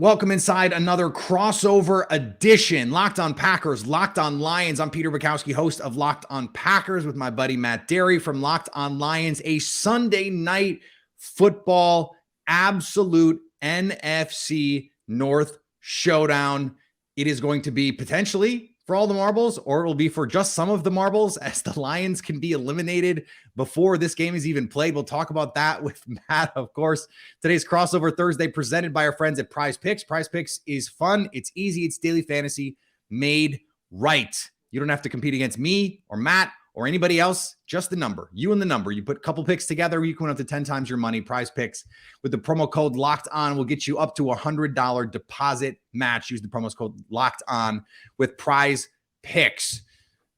Welcome inside another crossover edition. Locked on Packers, Locked on Lions. I'm Peter Bukowski, host of Locked on Packers with my buddy Matt Dery from Locked on Lions. A Sunday night football, absolute NFC North showdown. It is going to be potentially for all the marbles, or it will be for just some of the marbles, as the Lions can be eliminated before this game is even played. We'll talk about that with Matt, of course. Today's Crossover Thursday presented by our friends at PrizePicks. PrizePicks is fun. It's easy. It's daily fantasy made right. You don't have to compete against me or Matt or anybody else, just the number. You and the number. You put a couple picks together, you can win up to 10 times your money. PrizePicks with the promo code Locked On will get you up to $100 deposit match. Use the promo code Locked On with PrizePicks.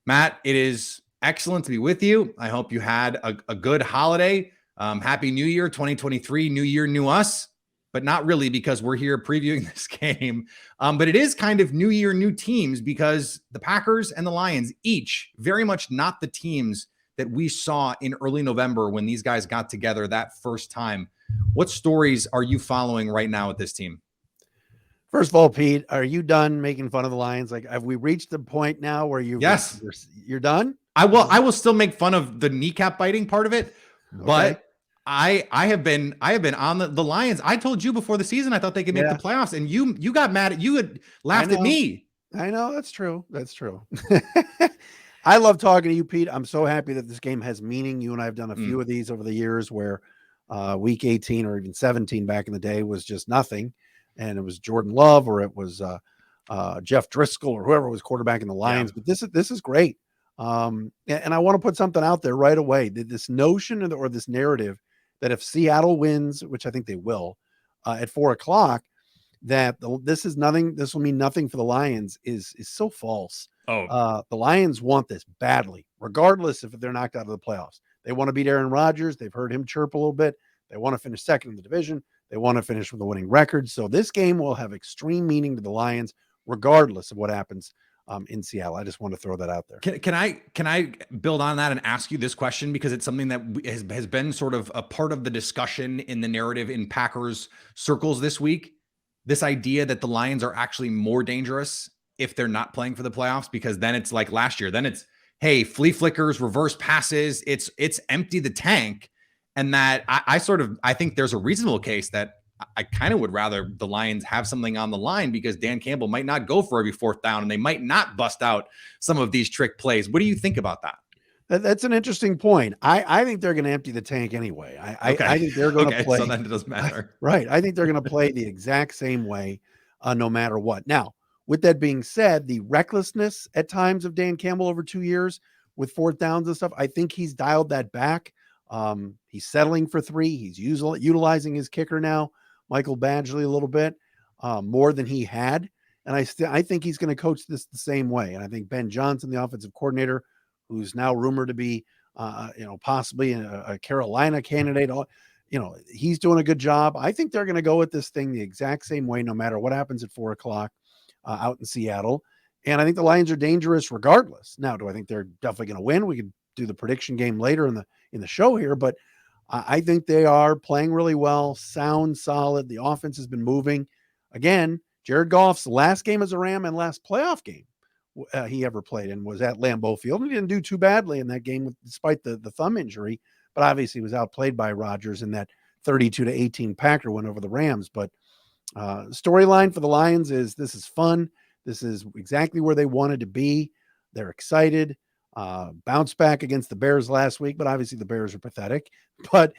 Matt, it is excellent to be with you. I hope you had a good holiday. Happy New Year, 2023. New year, new us, but not really, because we're here previewing this game. But it is kind of new year, new teams, because the Packers and the Lions each very much not the teams that we saw in early November when these guys got together that first time. What stories are you following right now with this team? First of all, Pete, are you done making fun of the Lions? Like, have we reached the point now where you're done? I will still make fun of the kneecap biting part of it, but okay. I have been on the Lions. I told you before the season I thought they could make the playoffs, and you got mad at you had laughed at me. I know, that's true. That's true. I love talking to you, Pete. I'm so happy that this game has meaning. You and I have done a few of these over the years where week 18 or even 17 back in the day was just nothing, and it was Jordan Love or it was Jeff Driscoll or whoever was quarterback in the Lions. But this is great. And I want to put something out there right away. This notion or this narrative that if Seattle wins, which I think they will, at 4:00, that this will mean nothing for the Lions is so false. The Lions want this badly, regardless if they're knocked out of the playoffs. They want to beat Aaron Rodgers. They've heard him chirp a little bit. They want to finish second in the division. They want to finish with a winning record. So this game will have extreme meaning to the Lions, regardless of what happens in Seattle. I just want to throw that out there. Can I build on that and ask you this question, because it's something that has been sort of a part of the discussion in the narrative in Packers circles this week? This idea that the Lions are actually more dangerous if they're not playing for the playoffs, because then it's like last year. Then it's, hey, flea flickers, reverse passes. It's empty the tank, and that I think there's a reasonable case that I kind of would rather the Lions have something on the line, because Dan Campbell might not go for every fourth down and they might not bust out some of these trick plays. What do you think about that? That's an interesting point. I think they're going to empty the tank anyway. I think they're going to play. So then it doesn't matter. Right. I think they're going to play the exact same way no matter what. Now, with that being said, the recklessness at times of Dan Campbell over 2 years with fourth downs and stuff, I think he's dialed that back. He's settling for 3. He's utilizing his kicker now, Michael Badgley, a little bit more than he had. And I think he's going to coach this the same way. And I think Ben Johnson, the offensive coordinator, who's now rumored to be, possibly a Carolina candidate, he's doing a good job. I think they're going to go with this thing the exact same way, no matter what happens at 4:00 out in Seattle. And I think the Lions are dangerous regardless. Now, do I think they're definitely going to win? We could do the prediction game later in the show here, but I think they are playing really well, sound, solid. The offense has been moving. Again, Jared Goff's last game as a Ram and last playoff game he ever played in was at Lambeau Field. And he didn't do too badly in that game despite the thumb injury, but obviously he was outplayed by Rodgers in that 32-18 Packer win over the Rams. But storyline for the Lions is this is fun. This is exactly where they wanted to be. They're excited. Bounce back against the Bears last week, but obviously the Bears are pathetic. But,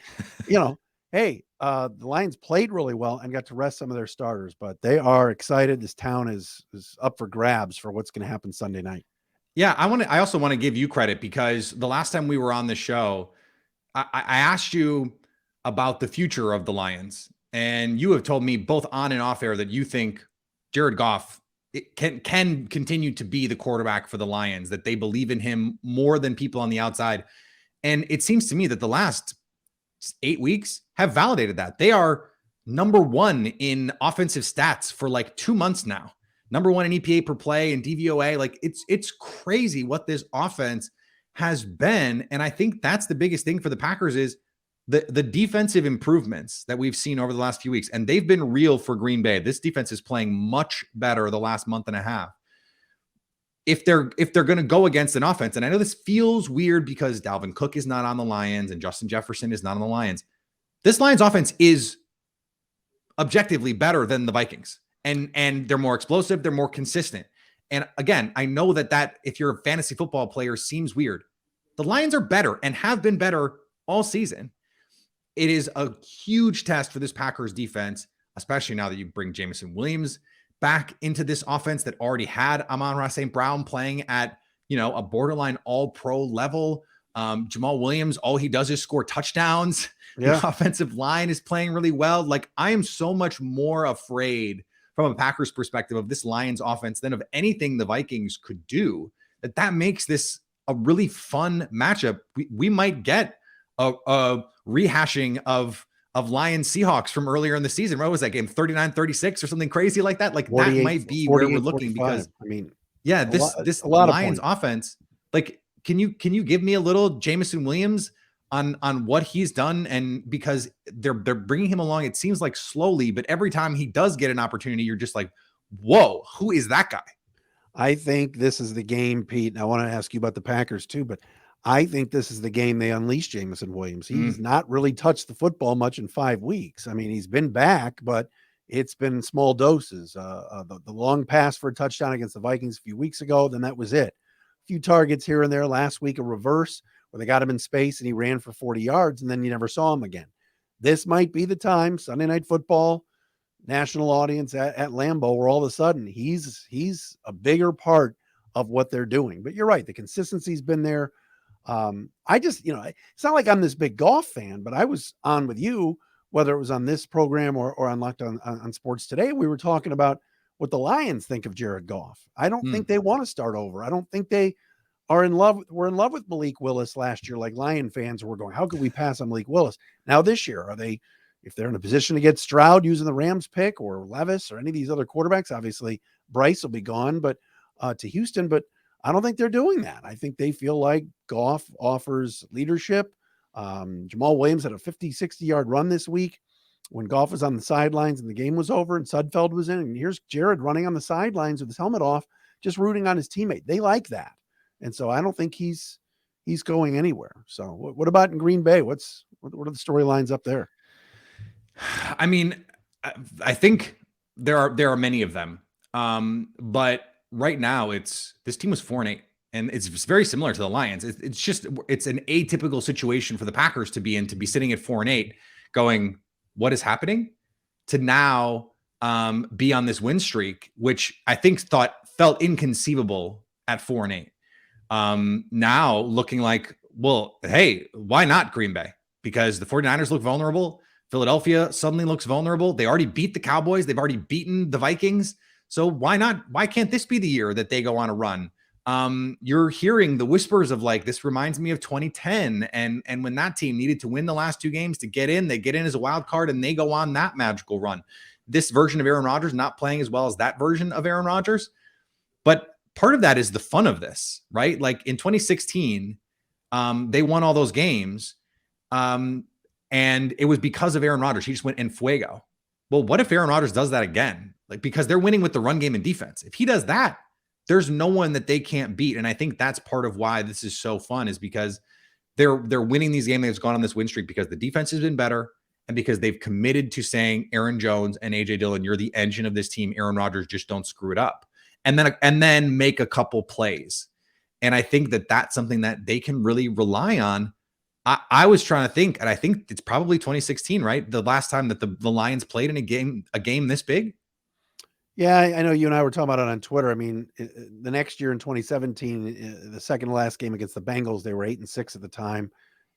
hey, the Lions played really well and got to rest some of their starters, but they are excited. This town is up for grabs for what's going to happen Sunday night. Yeah, I also want to give you credit, because the last time we were on the show, I asked you about the future of the Lions, and you have told me both on and off air that you think Jared Goff can continue to be the quarterback for the Lions, that they believe in him more than people on the outside. And it seems to me that the last 8 weeks have validated that. They are number 1 in offensive stats for like 2 months now. Number 1 in EPA per play and DVOA. Like it's crazy what this offense has been. And I think that's the biggest thing for the Packers is the defensive improvements that we've seen over the last few weeks, and they've been real for Green Bay. This defense is playing much better the last month and a half. If they're going to go against an offense, and I know this feels weird because Dalvin Cook is not on the Lions and Justin Jefferson is not on the Lions. This Lions offense is objectively better than the Vikings, and they're more explosive, they're more consistent. And again, I know that if you're a fantasy football player seems weird. The Lions are better and have been better all season. It is a huge test for this Packers defense, especially now that you bring Jameson Williams back into this offense that already had Amon-Ra St. Brown playing at, a borderline all-pro level. Jamal Williams, all he does is score touchdowns. Yeah. The offensive line is playing really well. Like, I am so much more afraid from a Packers perspective of this Lions offense than of anything the Vikings could do. That makes this a really fun matchup. We might get a rehashing of Lions Seahawks from earlier in the season. What was that game? 39-36 or something crazy like that. Like, that might be where we're looking 45. Because this Lions offense, like, can you give me a little Jameson Williams on what he's done? And because they're bringing him along, it seems like slowly, but every time he does get an opportunity, you're just like, whoa, who is that guy? I think this is the game, Pete. And I want to ask you about the Packers too, but I think this is the game they unleash Jameson Williams. He's not really touched the football much in 5 weeks. I mean, he's been back, but it's been small doses. The long pass for a touchdown against the Vikings a few weeks ago, then that was it. A few targets here and there. Last week, a reverse where they got him in space and he ran for 40 yards, and then you never saw him again. This might be the time, Sunday Night Football, national audience at Lambeau, where all of a sudden he's a bigger part of what they're doing. But you're right, the consistency's been there. I just, it's not like I'm this big golf fan, but I was on with you, whether it was on this program or on Locked on Sports Today. We were talking about what the Lions think of Jared Goff. I don't think they want to start over. I don't think they are in love. We're in love with Malik Willis last year. Like Lion fans were going, how could we pass on Malik Willis? Now this year, if they're in a position to get Stroud using the Rams pick or Levis or any of these other quarterbacks, obviously Bryce will be gone, but to Houston, but I don't think they're doing that. I think they feel like Goff offers leadership. Jamal Williams had a 50, 60-yard run this week when Goff was on the sidelines and the game was over and Sudfeld was in. And here's Jared running on the sidelines with his helmet off, just rooting on his teammate. They like that. And so I don't think he's going anywhere. So what about in Green Bay? What are the storylines up there? I mean, I think there are many of them. But right now this team was 4-8, and it's very similar to the Lions. It's an atypical situation for the Packers to be in, to be sitting at 4-8 going, what is happening, to now be on this win streak, which I think felt inconceivable at 4-8. Now looking like, well, hey, why not Green Bay? Because the 49ers look vulnerable. Philadelphia suddenly looks vulnerable. They already beat the Cowboys. They've already beaten the Vikings. So why not? Why can't this be the year that they go on a run? You're hearing the whispers of like, this reminds me of 2010. And when that team needed to win the last 2 games to get in, they get in as a wild card and they go on that magical run. This version of Aaron Rodgers not playing as well as that version of Aaron Rodgers. But part of that is the fun of this, right? Like in 2016, they won all those games. And it was because of Aaron Rodgers. He just went en fuego. Well, what if Aaron Rodgers does that again? Like, because they're winning with the run game and defense. If he does that, there's no one that they can't beat. And I think that's part of why this is so fun, is because they're winning these games. They've gone on this win streak because the defense has been better and because they've committed to saying, Aaron Jones and AJ Dillon, you're the engine of this team. Aaron Rodgers, just don't screw it up. And then make a couple plays. And I think that that's something that they can really rely on. I was trying to think, and I think it's probably 2016, right? The last time that the Lions played in a game this big. Yeah, I know you and I were talking about it on Twitter. I mean, the next year in 2017, the second to last game against the Bengals, they were 8-6 at the time.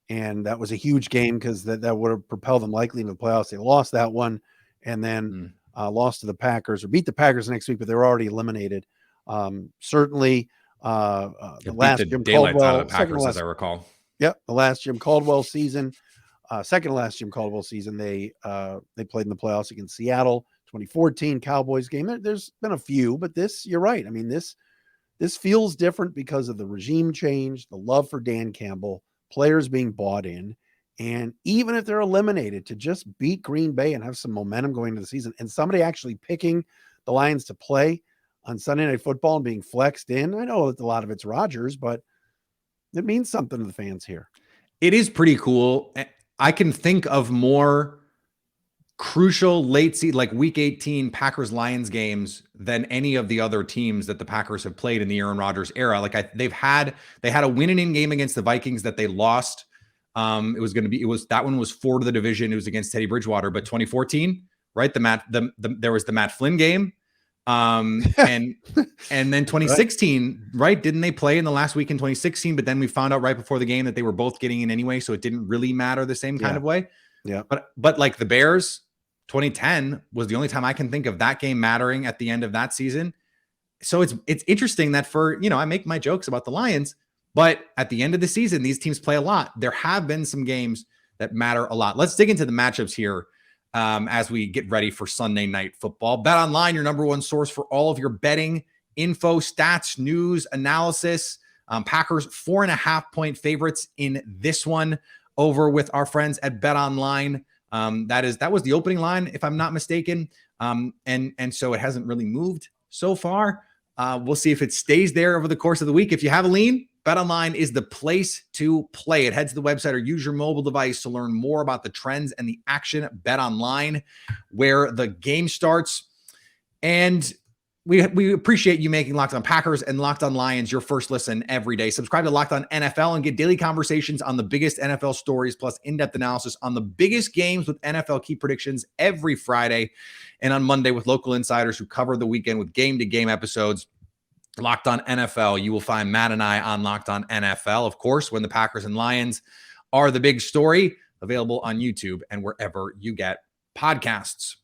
And that was a huge game because that would have propelled them likely into the playoffs. They lost that one and then lost to the Packers, or beat the Packers next week, but they were already eliminated. Certainly, the last Jim Caldwell, Packers, as I recall. Yep, the last Jim Caldwell season, second to last Jim Caldwell season, they played in the playoffs against Seattle. 2014 Cowboys game. There's been a few, but this, you're right. I mean, this feels different because of the regime change, the love for Dan Campbell, players being bought in, And even if they're eliminated, to just beat Green Bay and have some momentum going into the season, and somebody actually picking the Lions to play on Sunday Night Football and being flexed in. I know that a lot of it's Rodgers, but it means something to the fans here. It is pretty cool. I can think of more crucial late season, like week 18 Packers Lions games than any of the other teams that the Packers have played in the Aaron Rodgers era. Like they had a win-in game against the Vikings that they lost. That one was 4 to the division. It was against Teddy Bridgewater, but 2014, right? There was the Matt Flynn game. And then 2016, right? Didn't they play in the last week in 2016? But then we found out right before the game that they were both getting in anyway. So it didn't really matter the same kind of way. Yeah. But like the Bears, 2010 was the only time I can think of that game mattering at the end of that season. So it's interesting that I make my jokes about the Lions, but at the end of the season, these teams play a lot. There have been some games that matter a lot. Let's dig into the matchups here as we get ready for Sunday Night Football. Betonline, your number one source for all of your betting info, stats, news, analysis. Packers 4.5-point favorites in this one over with our friends at Betonline. That was the opening line, if I'm not mistaken. And so it hasn't really moved so far. We'll see if it stays there over the course of the week. If you have a lean, Betonline is the place to play it. Head to the website or use your mobile device to learn more about the trends and the action. Betonline, where the game starts. And we appreciate you making Locked On Packers and Locked On Lions your first listen every day. Subscribe to Locked On NFL and get daily conversations on the biggest NFL stories, plus in-depth analysis on the biggest games with NFL key predictions every Friday, and on Monday with local insiders who cover the weekend with game-to-game episodes. Locked On NFL. You will find Matt and I on Locked On NFL, of course, when the Packers and Lions are the big story, available on YouTube and wherever you get podcasts.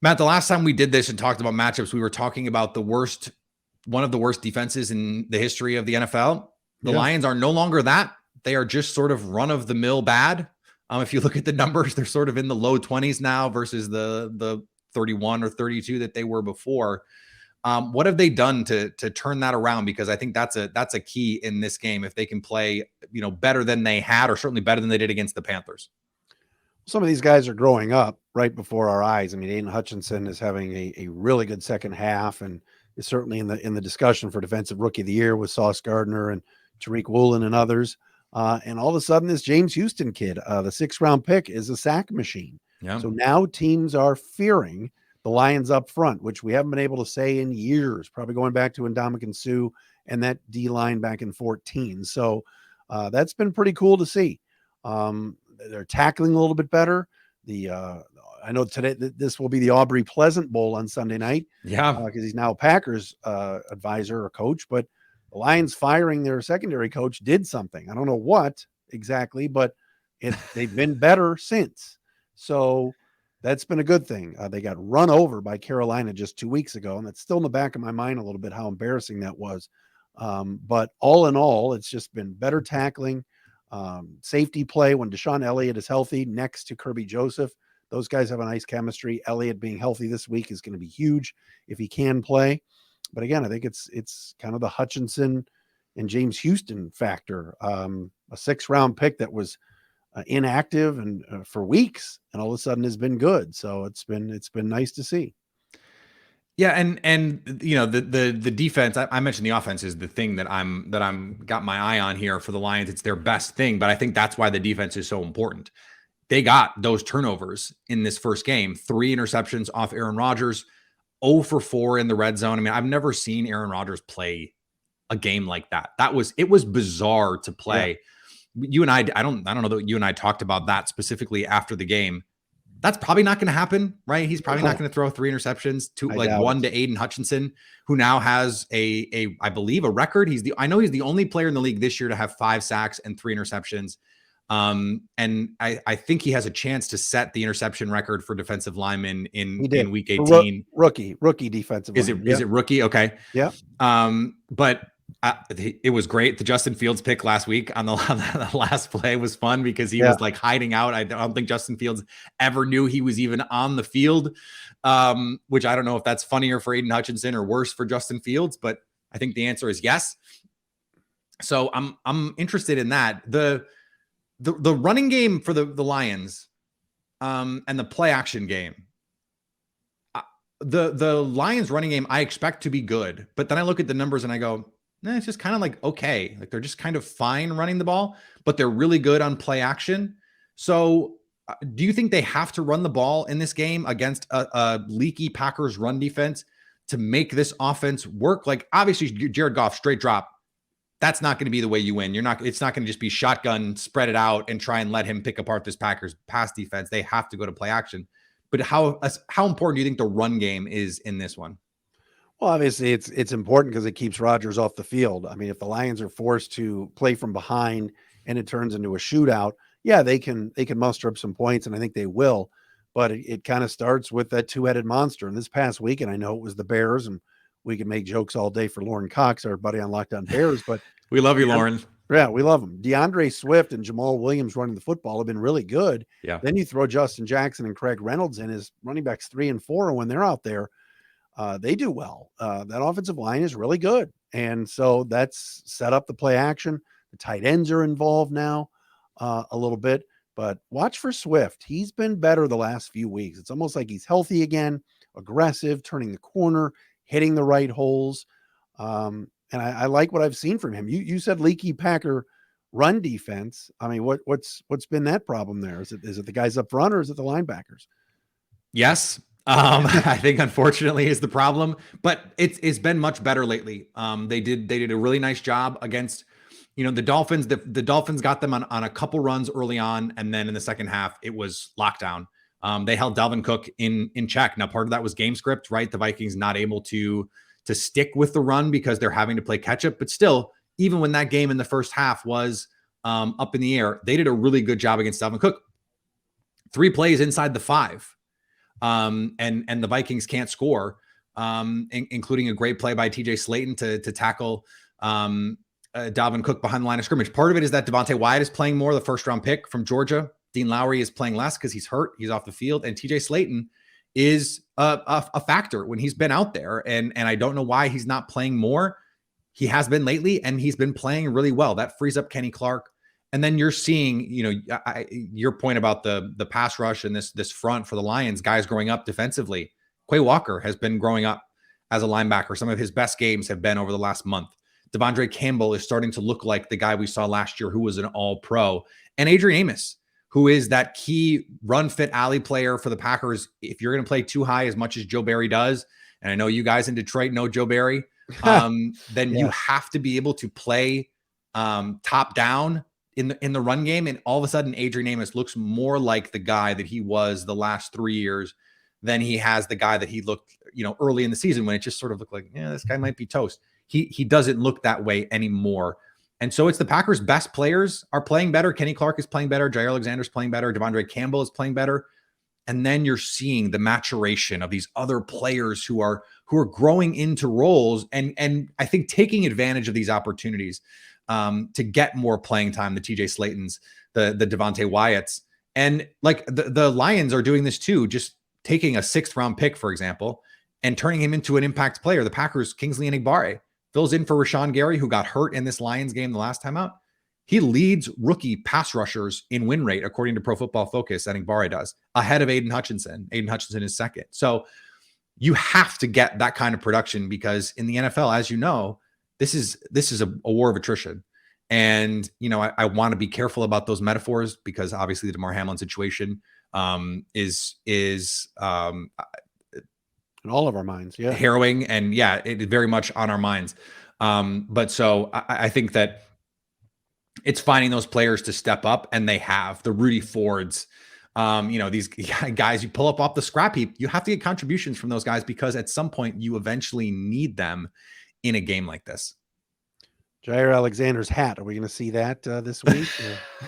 Matt, the last time we did this and talked about matchups, we were talking about one of the worst defenses in the history of the NFL. The Lions are no longer that. They are just sort of run-of-the-mill bad. If you look at the numbers, they're sort of in the low 20s now versus the 31 or 32 that they were before. What have they done to turn that around? Because I think that's a key in this game. If they can play, better than they had, or certainly better than they did against the Panthers. Some of these guys are growing up right before our eyes. I mean, Aiden Hutchinson is having a really good second half, and is certainly in the discussion for Defensive Rookie of the Year with Sauce Gardner and Tariq Woolen and others. And all of a sudden, this James Houston kid, the 6th-round pick, is a sack machine. Yeah. So now teams are fearing the Lions up front, which we haven't been able to say in years, probably going back to Ndamukong Suh and that D-line back in 2014. So that's been pretty cool to see. They're tackling a little bit better. I know today this will be the Aubrey Pleasant Bowl on Sunday night. Yeah, because he's now a Packers advisor or coach. But the Lions firing their secondary coach did something. I don't know what exactly, but they've been better since. So that's been a good thing. They got run over by Carolina just 2 weeks ago, and that's still in the back of my mind a little bit how embarrassing that was. But all in all, it's just been better tackling. Safety play when Deshaun Elliott is healthy next to Kirby Joseph. Those guys have a nice chemistry. Elliott being healthy this week is going to be huge if he can play. But again, I think it's kind of the Hutchinson and James Houston factor. A 6th-round pick that was inactive and for weeks, and all of a sudden has been good. So it's been nice to see. Yeah, and the defense. I mentioned the offense is the thing that I'm got my eye on here for the Lions. It's their best thing, but I think that's why the defense is so important. They got those turnovers in this first game. 3 interceptions off Aaron Rodgers, 0 for 4 in the red zone. I mean, I've never seen Aaron Rodgers play a game like that. It was bizarre to play. Yeah. You and I don't know that you and I talked about that specifically after the game. That's probably not going to happen, right? He's probably not going to throw 3 interceptions to one to Aiden Hutchinson, who now has I believe a record. I know he's the only player in the league this year to have 5 sacks and 3 interceptions. And I think he has a chance to set the interception record for defensive linemen in week 18. Rookie defensive lineman. Is it rookie? Okay. Yeah. But it was great. The Justin Fields pick last week on the last play was fun because he was like hiding out. I don't think Justin Fields ever knew he was even on the field, which I don't know if that's funnier for Aiden Hutchinson or worse for Justin Fields, but I think the answer is yes. So I'm interested in that. the running game for the Lions, and the play action game. The Lions running game I expect to be good, but then I look at the numbers and I go, it's just kind of like okay, like they're just kind of fine running the ball, but they're really good on play action. So, do you think they have to run the ball in this game against a leaky Packers run defense to make this offense work? Like obviously, Jared Goff straight drop. That's not going to be the way you win. It's not going to just be shotgun, spread it out, and try and let him pick apart this Packers pass defense. They have to go to play action. But how important do you think the run game is in this one? Well, obviously it's important because it keeps Rodgers off the field. I mean, if the Lions are forced to play from behind and it turns into a shootout, yeah, they can muster up some points, and I think they will. But it kind of starts with that two-headed monster. And this past weekend, I know it was the Bears, and we can make jokes all day for Lauren Cox, our buddy on Locked On Bears, but we love you, Lauren. Yeah, we love them. DeAndre Swift and Jamal Williams running the football have been really good. Yeah. Then you throw Justin Jackson and Craig Reynolds in as running backs 3 and 4, and when they're out there, they do well. That offensive line is really good. And so that's set up the play action. The tight ends are involved now a little bit, but watch for Swift. He's been better the last few weeks. It's almost like he's healthy again, aggressive, turning the corner, hitting the right holes. And I like what I've seen from him. You said leaky Packer run defense. I mean, what's been that problem there? Is it the guys up front or is it the linebackers? Yes. I think unfortunately is the problem, but it's been much better lately. They did a really nice job against, the Dolphins. The Dolphins got them on a couple runs early on, and then in the second half it was lockdown. They held Dalvin Cook in check. Now part of that was game script, right? The Vikings not able to stick with the run because they're having to play catch up, but still, even when that game in the first half was up in the air, they did a really good job against Dalvin Cook. 3 plays inside the 5. And the Vikings can't score, including a great play by TJ Slayton to tackle Dalvin Cook behind the line of scrimmage. Part of it is that Devontae Wyatt is playing more, the first round pick from Georgia. Dean Lowry is playing less because he's hurt. He's off the field. And TJ Slayton is a factor when he's been out there. And I don't know why he's not playing more. He has been lately, and he's been playing really well. That frees up Kenny Clark. And then you're seeing, your point about the pass rush and this front for the Lions, guys growing up defensively. Quay Walker has been growing up as a linebacker. Some of his best games have been over the last month. Devondre Campbell is starting to look like the guy we saw last year who was an all-pro. And Adrian Amos, who is that key run-fit alley player for the Packers. If you're going to play too high as much as Joe Barry does, and I know you guys in Detroit know Joe Barry, then you have to be able to play top down in the run game. And all of a sudden, Adrian Amos looks more like the guy that he was the last 3 years than he has the guy that he looked, early in the season when it just sort of looked like, this guy might be toast. He doesn't look that way anymore. And so it's the Packers' best players are playing better. Kenny Clark is playing better. Jair Alexander's playing better. Devondre Campbell is playing better. And then you're seeing the maturation of these other players who are growing into roles and I think taking advantage of these opportunities to get more playing time. The TJ Slaytons, the Devontae Wyatts, and like the Lions are doing this too. Just taking a 6th round pick, for example, and turning him into an impact player. The Packers, Kingsley Enagbare, fills in for Rashawn Gary, who got hurt in this Lions game the last time out. He leads rookie pass rushers in win rate, according to Pro Football Focus. Enagbare does, ahead of Aiden Hutchinson. Aiden Hutchinson is 2nd. So you have to get that kind of production because in the NFL, as you know, this is a war of attrition. And, I want to be careful about those metaphors because obviously the DeMar Hamlin situation is in all of our minds. Yeah. Harrowing. And it is very much on our minds. But so I think that it's finding those players to step up, and they have. The Rudy Fords, these guys you pull up off the scrap heap. You have to get contributions from those guys because at some point you eventually need them in a game like this. Jair Alexander's hat. Are we going to see that this week?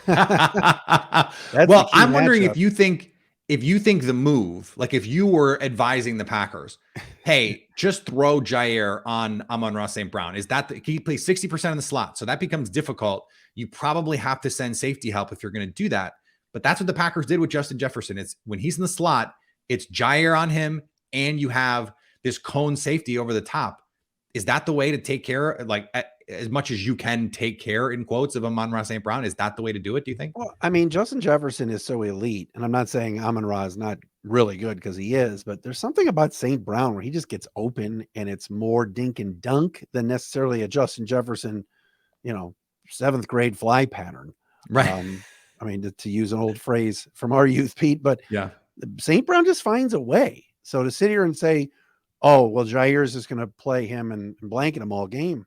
Well, I'm wondering if you think the move, like if you were advising the Packers, hey, just throw Jair on Amon-Ra St. Brown. Is that he plays 60% in the slot? So that becomes difficult. You probably have to send safety help if you're going to do that. But that's what the Packers did with Justin Jefferson. It's when he's in the slot, it's Jair on him, and you have this cone safety over the top. Is that the way to take care? Like, as much as you can take care, in quotes, of Amon-Ra St. Brown? Is that the way to do it, do you think? Well, I mean, Justin Jefferson is so elite, and I'm not saying Amon-Ra is not really good, because he is, but there's something about St. Brown where he just gets open, and it's more dink and dunk than necessarily a Justin Jefferson, 7th grade fly pattern. Right. I mean, to use an old phrase from our youth, Pete, but Yeah. St. Brown just finds a way. So to sit here and say, oh, well, Jair is just going to play him and blanket him all game,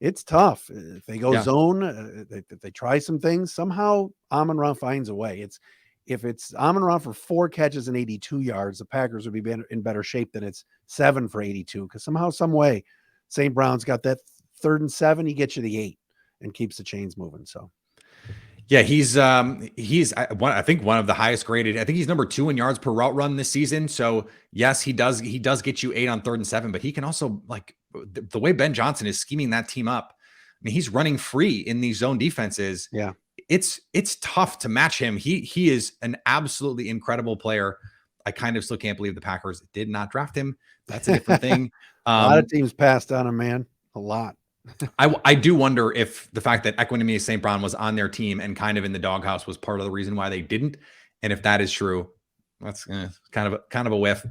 it's tough. If they go zone, they try some things, somehow Amon-Ra finds a way. If it's Amon-Ra for 4 catches and 82 yards, the Packers would be in better shape than it's 7 for 82, because somehow, some way, St. Brown's got that 3rd and 7, he gets you the 8 and keeps the chains moving. So yeah, he's I think one of the highest graded. I think he's number 2 in yards per route run this season. So yes, he does get you 8 on 3rd and 7, but he can also, like, the way Ben Johnson is scheming that team up. I mean, he's running free in these zone defenses. Yeah, it's tough to match him. He is an absolutely incredible player. I kind of still can't believe the Packers did not draft him. That's a different thing. A lot of teams passed on him, man. A lot. I do wonder if the fact that Equanimeous St. Brown was on their team and kind of in the doghouse was part of the reason why they didn't. And if that is true, that's kind of a whiff.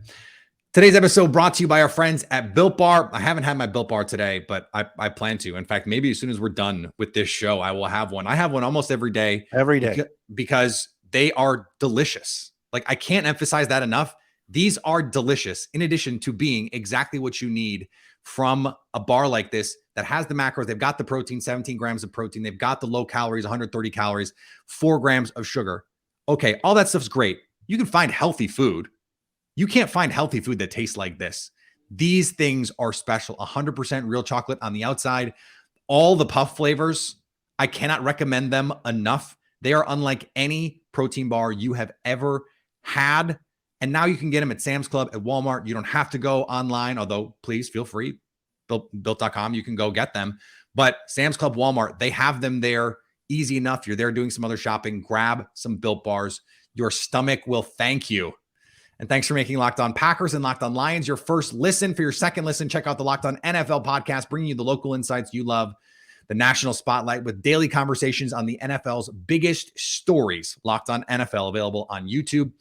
Today's episode brought to you by our friends at Built Bar. I haven't had my Built Bar today, but I plan to. In fact, maybe as soon as we're done with this show, I will have one. I have one almost every day. Every day. Because they are delicious. Like, I can't emphasize that enough. These are delicious, in addition to being exactly what you need from a bar like this that has the macros. They've got the protein, 17 grams of protein. They've got the low calories, 130 calories, 4 grams of sugar. Okay, all that stuff's great. You can find healthy food. You can't find healthy food that tastes like this. These things are special. 100% real chocolate on the outside. All the puff flavors, I cannot recommend them enough. They are unlike any protein bar you have ever had. And now you can get them at Sam's Club, at Walmart. You don't have to go online, although please feel free. Built.com, you can go get them. But Sam's Club, Walmart, they have them there. Easy enough. You're there doing some other shopping. Grab some Built Bars. Your stomach will thank you. And thanks for making Locked On Packers and Locked On Lions your first listen. For your second listen, check out the Locked On NFL podcast, bringing you the local insights you love, the national spotlight with daily conversations on the NFL's biggest stories. Locked On NFL, available on YouTube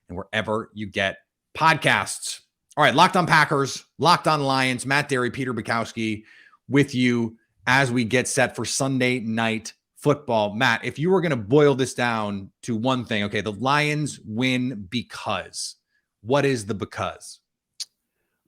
and wherever you get podcasts. All right, Locked On Packers, Locked On Lions, Matt Dery, Peter Bukowski with you as we get set for Sunday night football. Matt, if you were going to boil this down to one thing, okay, the Lions win because. What is the because?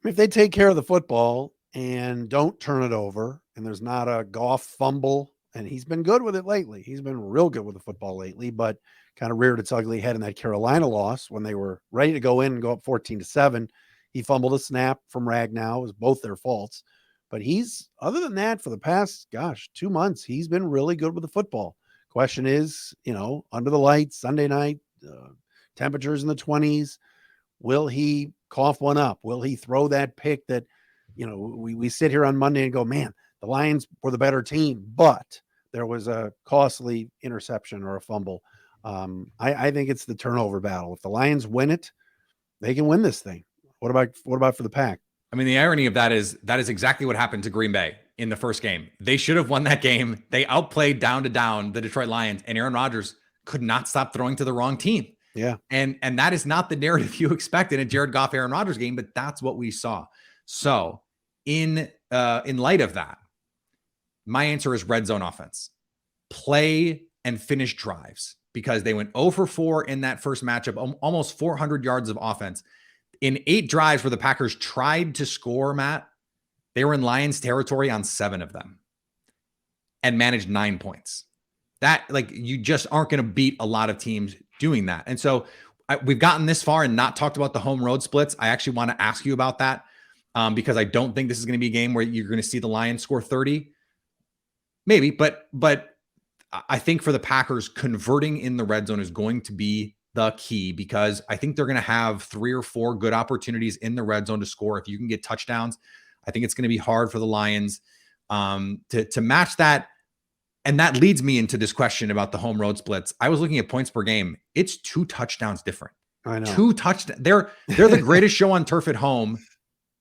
If they take care of the football and don't turn it over, and there's not a Goff fumble, and he's been good with it lately. He's been real good with the football lately, but kind of reared its ugly head in that Carolina loss when they were ready to go in and go up 14-7. He fumbled a snap from Ragnow. It was both their faults. But he's, other than that, for the past, 2 months, he's been really good with the football. Question is, under the lights, Sunday night, temperatures in the 20s, will he cough one up? Will he throw that pick that, we sit here on Monday and go, man, the Lions were the better team, but there was a costly interception or a fumble. I think it's the turnover battle. If the Lions win it, they can win this thing. What about for the Pack? I mean, the irony of that is exactly what happened to Green Bay in the first game. They should have won that game. They outplayed down to down the Detroit Lions, and Aaron Rodgers could not stop throwing to the wrong team. Yeah. And that is not the narrative you expect in a Jared Goff, Aaron Rodgers game, but that's what we saw. So in light of that, my answer is red zone offense. Play and finish drives, because they went 0 for 4 in that first matchup, almost 400 yards of offense. In 8 drives where the Packers tried to score, Matt, they were in Lions territory on 7 of them and managed 9 points. That, you just aren't going to beat a lot of teams doing that. And so we've gotten this far and not talked about the home road splits. I actually want to ask you about that because I don't think this is going to be a game where you're going to see the Lions score 30. Maybe, but I think for the Packers, converting in the red zone is going to be the key, because I think they're going to have 3 or 4 good opportunities in the red zone to score. If you can get touchdowns, I think it's going to be hard for the Lions to match that. And that leads me into this question about the home road splits. I was looking at points per game. It's 2 touchdowns different. I know. 2 touchdowns. They're the greatest show on turf at home,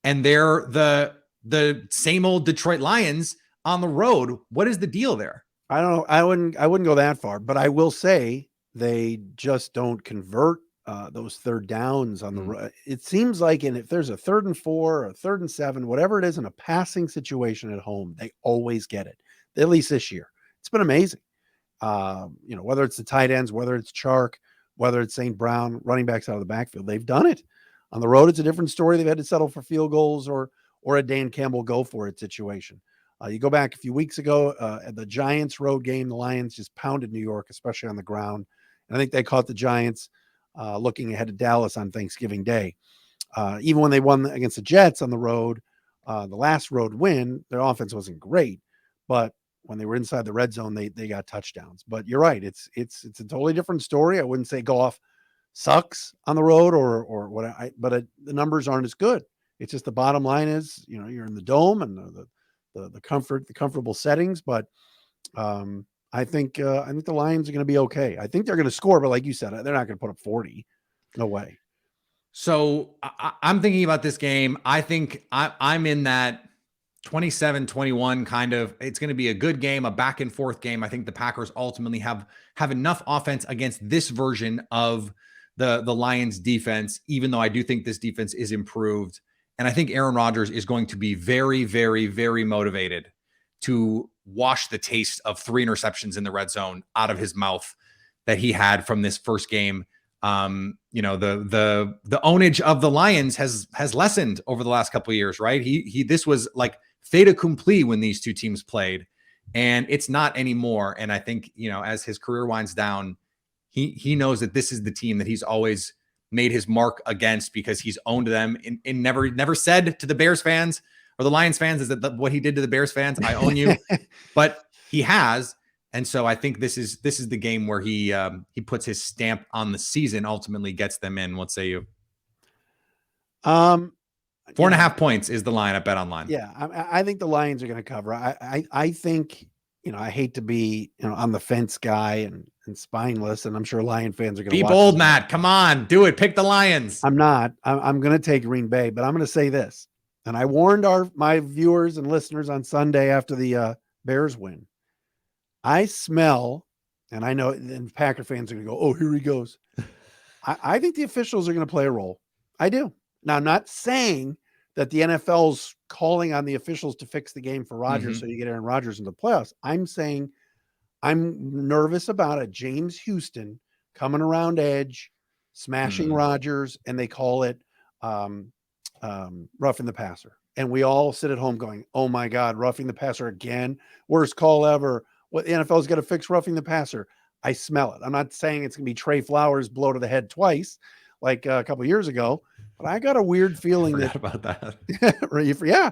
and they're the same old Detroit Lions on the road. What is the deal there? I don't know. I wouldn't go that far, but I will say they just don't convert those third downs on the road. It seems like, if there's a 3rd and 4 or a 3rd and 7, whatever it is in a passing situation at home, they always get it. At least this year, it's been amazing. Whether it's the tight ends, whether it's Chark, whether it's St. Brown, running backs out of the backfield, they've done it. On the road, it's a different story. They've had to settle for field goals or a Dan Campbell go for it situation. You go back a few weeks ago at the Giants road game, the Lions just pounded New York, especially on the ground. And I think they caught the Giants looking ahead to Dallas on Thanksgiving Day. Even when they won against the Jets on the road, the last road win, their offense wasn't great, but when they were inside the red zone, they got touchdowns. But you're right. It's a totally different story. I wouldn't say Goff sucks on the road or what, but the numbers aren't as good. It's just the bottom line is, you're in the dome and the comfortable settings. But I think the Lions are going to be okay. I think they're going to score, but like you said, they're not going to put up 40. No way. So I'm thinking about this game. I think I'm in that 27-21 kind of. It's going to be a good game, a back and forth game. I think the Packers ultimately have enough offense against this version of the Lions defense, even though I do think this defense is improved. And I think Aaron Rodgers is going to be very, very, very motivated to wash the taste of 3 interceptions in the red zone out of his mouth that he had from this first game. The ownage of the Lions has lessened over the last couple of years, right? This was like fait accompli when these two teams played, and it's not anymore. And I think, as his career winds down, he knows that this is the team that he's always made his mark against, because he's owned them and never said to the Bears fans or the Lions fans is that what he did to the Bears fans, I own you, but he has. And so I think this is the game where he puts his stamp on the season, ultimately gets them in. What say you? 4.5 points is the line at Betonline. Yeah, I think the Lions are going to cover. I think, I hate to be, on the fence guy and spineless, and I'm sure Lion fans are going to be bold, Matt. Come on, do it. Pick the Lions. I'm not. I'm going to take Green Bay, but I'm going to say this, and I warned my viewers and listeners on Sunday after the Bears win. I smell, and I know, and Packer fans are going to go, "Oh, here he goes." I think the officials are going to play a role. I do. Now, I'm not saying that the NFL's calling on the officials to fix the game for Rodgers so you get Aaron Rodgers into the playoffs. I'm saying I'm nervous about a James Houston coming around edge, smashing Rodgers, and they call it roughing the passer. And we all sit at home going, "Oh my God, roughing the passer again. Worst call ever. What, the NFL's got to fix roughing the passer." I smell it. I'm not saying it's going to be Trey Flowers blow to the head twice like a couple of years ago, but I got a weird feeling about that. Yeah.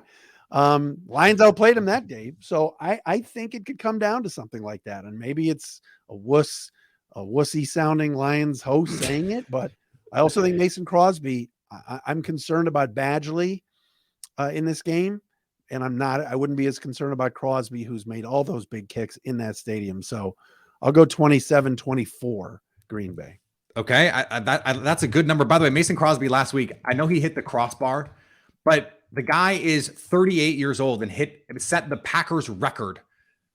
Lions outplayed him that day. So I think it could come down to something like that. And maybe it's a wussy sounding Lions host saying it, but I also think Mason Crosby, I'm concerned about Badgley in this game. And I wouldn't be as concerned about Crosby, who's made all those big kicks in that stadium. So I'll go 27-24 Green Bay. Okay. That's a good number. By the way, Mason Crosby last week, I know he hit the crossbar, but the guy is 38 years old and set the Packers record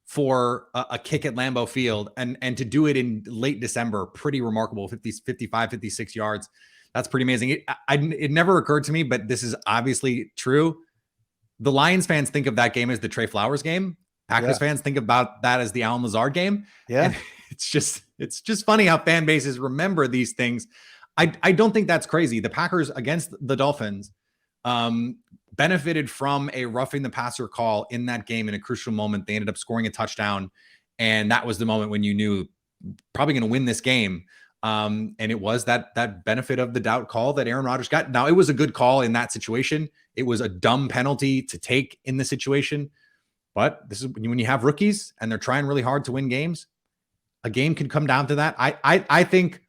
for a kick at Lambeau Field, and to do it in late December, pretty remarkable. 55, 56 yards. That's pretty amazing. It never occurred to me, but this is obviously true. The Lions fans think of that game as the Trey Flowers game. Packers fans think about that as the Allen Lazard game. Yeah. And it's just funny how fan bases remember these things. I don't think that's crazy. The Packers against the Dolphins benefited from a roughing the passer call in that game in a crucial moment. They ended up scoring a touchdown, and that was the moment when you knew probably going to win this game. And it was that benefit of the doubt call that Aaron Rodgers got. Now, it was a good call in that situation. It was a dumb penalty to take in the situation. But this is when you have rookies and they're trying really hard to win games. A game could come down to that. I think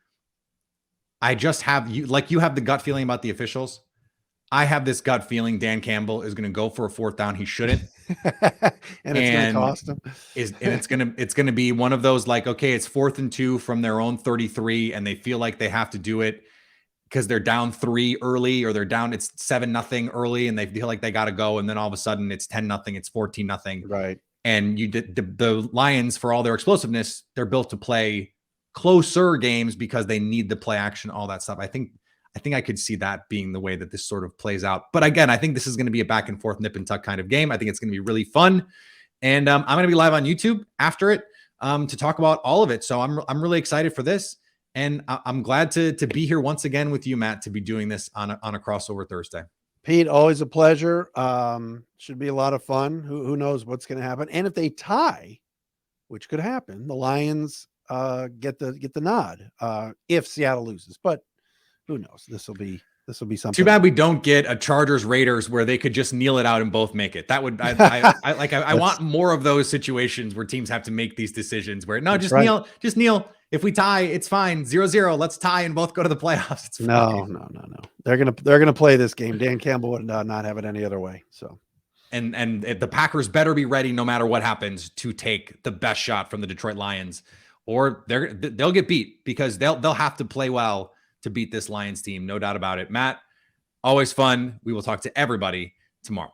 I just have you have the gut feeling about the officials. I have this gut feeling Dan Campbell is going to go for a 4th down. He shouldn't. and it's going to cost him. It's going to be one of those like, okay, it's 4th and 2 from their own 33, and they feel like they have to do it because they're down 3 early, or it's 7-0 early, and they feel like they got to go. And then all of a sudden it's 10-0, it's 14-0. Right. And the Lions, for all their explosiveness, they're built to play closer games because they need the play action, all that stuff. I think I could see that being the way that this sort of plays out. But again, I think this is going to be a back and forth nip and tuck kind of game. I think it's going to be really fun. And I'm going to be live on YouTube after it to talk about all of it. So I'm really excited for this. And I'm glad to be here once again with you, Matt, to be doing this on a crossover Thursday. Pete, always a pleasure. Should be a lot of fun. Who knows what's going to happen? And if they tie, which could happen, the Lions get the nod if Seattle loses. But who knows? This will be something. Too bad we don't get a Chargers Raiders where they could just kneel it out and both make it. That would I want more of those situations where teams have to make these decisions where no, just kneel. If we tie, it's fine. 0-0. Let's tie and both go to the playoffs. It's fine. No. They're gonna play this game. Dan Campbell would not have it any other way. So, and the Packers better be ready no matter what happens to take the best shot from the Detroit Lions, or they'll get beat because they'll have to play well to beat this Lions team. No doubt about it. Matt, always fun. We will talk to everybody tomorrow.